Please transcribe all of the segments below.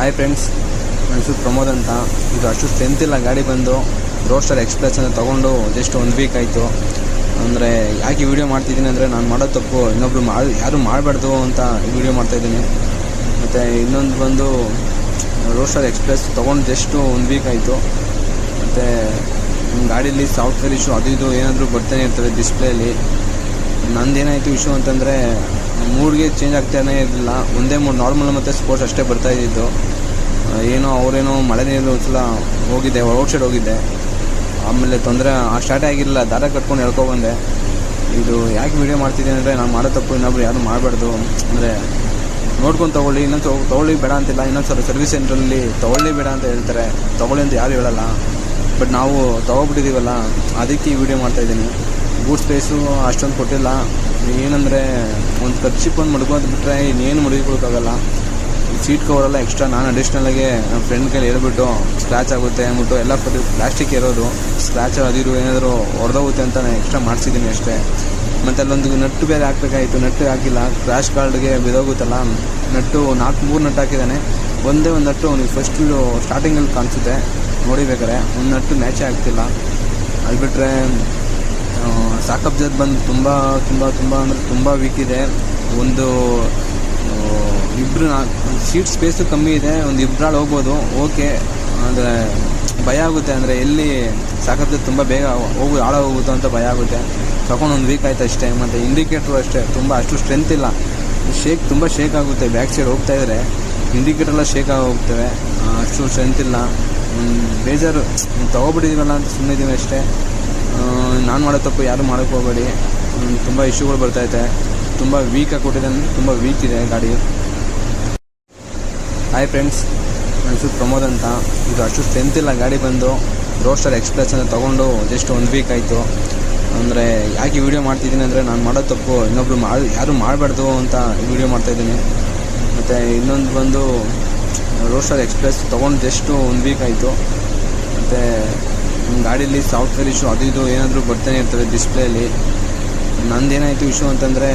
Hi friends, ನನ್ನ ಹೆಸರು ಪ್ರಮೋದ್ ಅಂತ. ಇದು ಅಷ್ಟು ಸ್ಟ್ರೆಂತ್ ಇಲ್ಲ ಗಾಡಿ ಬಂದು. ರೋಸ್ಟರ್ ಎಕ್ಸ್ಪ್ರೆಸ್ ಅಂತ ತೊಗೊಂಡು ಜಸ್ಟ್ 1 ವೀಕ್ ಆಯಿತು. ಅಂದರೆ ಯಾಕೆ ವಿಡಿಯೋ ಮಾಡ್ತಿದ್ದೀನಿ ಅಂದರೆ, ನಾನು ಮಾಡೋ ತಪ್ಪು ಇನ್ನೊಬ್ರು ಯಾರು ಮಾಡಬಾರ್ದು ಅಂತ ವಿಡಿಯೋ ಮಾಡ್ತಾಯಿದ್ದೀನಿ. ಮತ್ತು ಇನ್ನೊಂದು ಬಂದು ರೋಸ್ಟರ್ ಎಕ್ಸ್ಪ್ರೆಸ್ ತೊಗೊಂಡು ಜಸ್ಟ್ 1 ವೀಕ್ ಆಯಿತು. ಮತ್ತು ಗಾಡೀಲಿ ಸಾಫ್ಟ್ವೇರ್ ಇಶ್ಯೂ ಅದು ಇದು ಏನಾದರೂ ಬರ್ತಾನೆ ಇರ್ತದೆ ಡಿಸ್ಪ್ಲೇಲಿ. ನಂದೇನಾಯಿತು ಇಶ್ಯೂ ಅಂತಂದರೆ, ಮೂಡ್ಗೆ ಚೇಂಜ್ ಆಗ್ತಾನೇ ಇರಲಿಲ್ಲ. ಒಂದೇ ಮೂಡ್ ನಾರ್ಮಲ್ ಮತ್ತು ಸ್ಪೋರ್ಟ್ಸ್ ಅಷ್ಟೇ ಬರ್ತಾಯಿದ್ದು. ಏನೋ ಅವರೇನೋ ಮಳೆ ನೀರು ಒಂದ್ಸಲ ಹೋಗಿದ್ದೆ, ಔಟ್ ಸೈಡ್ ಹೋಗಿದ್ದೆ. ಆಮೇಲೆ ತೊಂದರೆ ಸ್ಟಾರ್ಟೇ ಆಗಿರಲಿಲ್ಲ, ದಾರ ಕಟ್ಕೊಂಡು ಹೇಳ್ಕೊಬಂದೆ. ಇದು ಯಾಕೆ ವಿಡಿಯೋ ಮಾಡ್ತಿದ್ದೀನಿ ಅಂದರೆ, ನಾನು ಮಾಡೋ ತಪ್ಪು ಇನ್ನೊಬ್ರು ಯಾರು ಮಾಡಬಾರ್ದು. ಅಂದರೆ ನೋಡ್ಕೊಂಡು ತೊಗೊಳ್ಳಿ, ಇನ್ನೊಂದು ತೊಗೊಳ್ಳಿ ಬೇಡ ಅಂತಿಲ್ಲ. ಇನ್ನೊಂದು ಸರ್ವಿಸ್ ಸೆಂಟ್ರಲ್ಲಿ ತೊಗೊಳ್ಳಿ ಬೇಡ ಅಂತ ಹೇಳ್ತಾರೆ, ತೊಗೊಳ್ಳಿ ಅಂತ ಯಾರು ಹೇಳಲ್ಲ. ಬಟ್ ನಾವು ತೊಗೊಬಿಟ್ಟಿದ್ದೀವಲ್ಲ, ಅದಕ್ಕೆ ಈ ವಿಡಿಯೋ ಮಾಡ್ತಾಯಿದ್ದೀನಿ. ಬೂಟ್ ಸ್ಪೇಸು ಅಷ್ಟೊಂದು ಕೊಟ್ಟಿಲ್ಲ. ಏನಂದರೆ ಒಂದು ಖರ್ಚಿಪ್ ಒಂದು ಮಡ್ಕೊಂಡು ಬಿಟ್ಟರೆ ಇನ್ನೇನು ಮಡಗಿಕೊಳಕ್ಕಾಗಲ್ಲ. ಸೀಟ್ ಕವರೆಲ್ಲ ಎಕ್ಸ್ಟ್ರಾ ನಾನು ಅಡಿಷ್ನಲಾಗೆ ನಮ್ಮ ಫ್ರೆಂಡ್ ಕೈಲಿ ಹೇಳ್ಬಿಟ್ಟು ಸ್ಕ್ರ್ಯಾಚ್ ಆಗುತ್ತೆ ಅಂದ್ಬಿಟ್ಟು, ಎಲ್ಲ ಪ್ಲಾಸ್ಟಿಕ್ ಇರೋದು ಸ್ಕ್ರ್ಯಾಚ್ ಅದಿರು ಏನಾದರೂ ಹೊಡೆದೋಗುತ್ತೆ ಅಂತ ನಾನು ಎಕ್ಸ್ಟ್ರಾ ಮಾಡಿಸಿದ್ದೀನಿ ಅಷ್ಟೇ. ಮತ್ತು ಅಲ್ಲೊಂದು ನಟ್ಟು ಬೇರೆ ಹಾಕಬೇಕಾಗಿತ್ತು, ನಟ್ಟು ಹಾಕಿಲ್ಲ. ಕ್ರ್ಯಾಶ್ ಕಾರ್ಡ್ಗೆ ಬಿದೋಗುತ್ತಲ್ಲ, ನಟ್ಟು 3 ನಟ್ಟು ಹಾಕಿದ್ದಾನೆ. ಒಂದೇ ಒಂದು ನಟ್ಟು ಅವನಿಗೆ ಫಸ್ಟ್ ಸ್ಟಾರ್ಟಿಂಗಲ್ಲಿ ಕಾಣಿಸುತ್ತೆ ನೋಡಿಬೇಕಾರೆ, ಒಂದು ನಟ್ಟು ಮ್ಯಾಚೇ ಆಗ್ತಿಲ್ಲ. ಅದು ಬಿಟ್ಟರೆ ಸಾಕಪ್ ಜದ್ ಬಂದು ತುಂಬ ಅಂದರೆ ತುಂಬ ವೀಕ್ ಇದೆ. ಒಂದು ಸೀಟ್ ಸ್ಪೇಸು ಕಮ್ಮಿ ಇದೆ, ಒಂದು ಇಬ್ಬರಾಳು ಹೋಗ್ಬೋದು, ಓಕೆ. ಅಂದರೆ ಭಯ ಆಗುತ್ತೆ, ಅಂದರೆ ಎಲ್ಲಿ ಸಾಕಪ್ ಜದ್ ತುಂಬ ಬೇಗ ಹಾಳಾಗೋಗುತ್ತೋ ಅಂತ ಭಯ ಆಗುತ್ತೆ. ತಗೊಂಡು 1 ವೀಕ್ ಆಯ್ತು ಅಷ್ಟೇ. ಮತ್ತು ಇಂಡಿಕೇಟ್ರು ಅಷ್ಟೇ ಅಷ್ಟು ಸ್ಟ್ರೆಂತ್ ಇಲ್ಲ. ತುಂಬ ಶೇಕ್ ಆಗುತ್ತೆ. ಬ್ಯಾಕ್ ಸೈಡ್ ಹೋಗ್ತಾಯಿದ್ರೆ ಇಂಡಿಕೇಟರೆಲ್ಲ ಶೇಕ್ ಆಗಿ ಹೋಗ್ತವೆ, ಅಷ್ಟು ಸ್ಟ್ರೆಂತ್ ಇಲ್ಲ. ಬೇಜಾರು, ತೊಗೊಬಿಟ್ಟಿದ್ದೀವಲ್ಲ ಅಂತ ಸುಮ್ಮನೆ ಇದ್ದೀವಿ ಅಷ್ಟೇ. ನಾನು ಮಾಡೋ ತಪ್ಪು ಯಾರು ಮಾಡೋಕ್ಕೆ ಹೋಗಬೇಡಿ. ತುಂಬ ಇಶ್ಯೂಗಳು ಬರ್ತೈತೆ. ತುಂಬ ವೀಕಾಗಿ ಕೊಟ್ಟಿದ್ದಾನೆ, ತುಂಬ ವೀಕ್ ಇದೆ ಗಾಡಿ. ಹಾಯ್ ಫ್ರೆಂಡ್ಸ್, ನನ್ನ ಹೆಸರು ಪ್ರಮೋದ್ ಅಂತ. ಇದು ಅಷ್ಟು ಸ್ಟ್ರೆಂತ್ ಇಲ್ಲ ಗಾಡಿ ಬಂದು. ರೋಸ್ಟರ್ ಎಕ್ಸ್ಪ್ರೆಸ್ ಅಂತ ತೊಗೊಂಡು ಜಸ್ಟ್ 1 ವೀಕ್ ಆಯಿತು. ಅಂದರೆ ಯಾಕೆ ವಿಡಿಯೋ ಮಾಡ್ತಿದ್ದೀನಿ ಅಂದರೆ, ನಾನು ಮಾಡೋ ತಪ್ಪು ಇನ್ನೊಬ್ರು ಯಾರು ಮಾಡಬಾರ್ದು ಅಂತ ವಿಡಿಯೋ ಮಾಡ್ತಾಯಿದ್ದೀನಿ. ಮತ್ತು ಇನ್ನೊಂದು ಬಂದು ರೋಸ್ಟರ್ ಎಕ್ಸ್ಪ್ರೆಸ್ ತೊಗೊಂಡು ಜಸ್ಟ್ 1 ವೀಕ್ ಆಯಿತು. ಮತ್ತು ಗಾಡೀಲಿ ಸಾಫ್ಟ್ವೇರ್ ಇಶ್ಯೂ ಅದು ಇದು ಏನಾದರೂ ಬರ್ತಾನೆ ಇರ್ತದೆ ಡಿಸ್ಪ್ಲೇಲಿ. ನಂದೇನಾಯಿತು ಇಶ್ಯೂ ಅಂತಂದರೆ,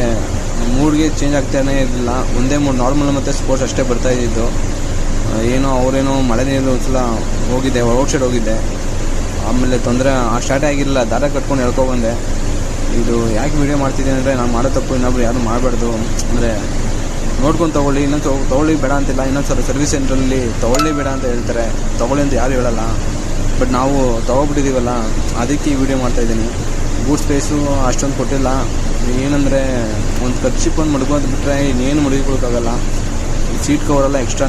ಮೂಡ್ಗೆ ಚೇಂಜ್ ಆಗ್ತಾನೇ ಇರಲಿಲ್ಲ. ಒಂದೇ ಮೂಡ್ ನಾರ್ಮಲ್ ಮತ್ತು ಸ್ಪೋರ್ಟ್ಸ್ ಅಷ್ಟೇ ಬರ್ತಾಯಿದ್ದು. ಏನೋ ಅವರೇನೋ ಮಳೆ ನೀರು ಒಂದ್ಸಲ ಹೋಗಿದ್ದೆ, ಔಟ್ ಸೈಡ್ ಹೋಗಿದ್ದೆ. ಆಮೇಲೆ ತೊಂದರೆ ಸ್ಟಾರ್ಟೇ ಆಗಿರಲಿಲ್ಲ, ದಾರ ಕಟ್ಕೊಂಡು ಹೇಳ್ಕೊಬಂದೆ. ಇದು ಯಾಕೆ ವಿಡಿಯೋ ಮಾಡ್ತಿದ್ದೀನಿ ಅಂದರೆ, ನಾನು ಮಾಡೋ ತಪ್ಪು ಇನ್ನೊಬ್ರು ಯಾರು ಮಾಡಬಾರ್ದು. ಅಂದರೆ ನೋಡ್ಕೊಂಡು ತೊಗೊಳ್ಳಿ, ಇನ್ನೊಂದು ತೊಗೊಳ್ಳಿ ಬೇಡ ಅಂತಿಲ್ಲ. ಇನ್ನೊಂದು ಸರ್ವಿಸ್ ಸೆಂಟ್ರಲ್ಲಿ ತೊಗೊಳ್ಳಿ ಬೇಡ ಅಂತ ಹೇಳ್ತಾರೆ, ತೊಗೊಳ್ಳಿ ಅಂತ ಯಾರು ಹೇಳಲ್ಲ. ಬಟ್ ನಾವು ತೊಗೊಬಿಟ್ಟಿದ್ದೀವಲ್ಲ, ಅದಕ್ಕೆ ಈ ವಿಡಿಯೋ ಮಾಡ್ತಾಯಿದ್ದೀನಿ. ಬೂಟ್ ಸ್ಪೇಸು ಅಷ್ಟೊಂದು ಕೊಟ್ಟಿಲ್ಲ. ಏನಂದರೆ ಒಂದು ಖರ್ಚಿಪ್ ಒಂದು ಮಡ್ಕೊಂಡು ಬಿಟ್ಟರೆ ಇನ್ನೇನು ಮಡಗಿಕೊಳಕ್ಕಾಗಲ್ಲ. Seat ಕವರೆಲ್ಲ extra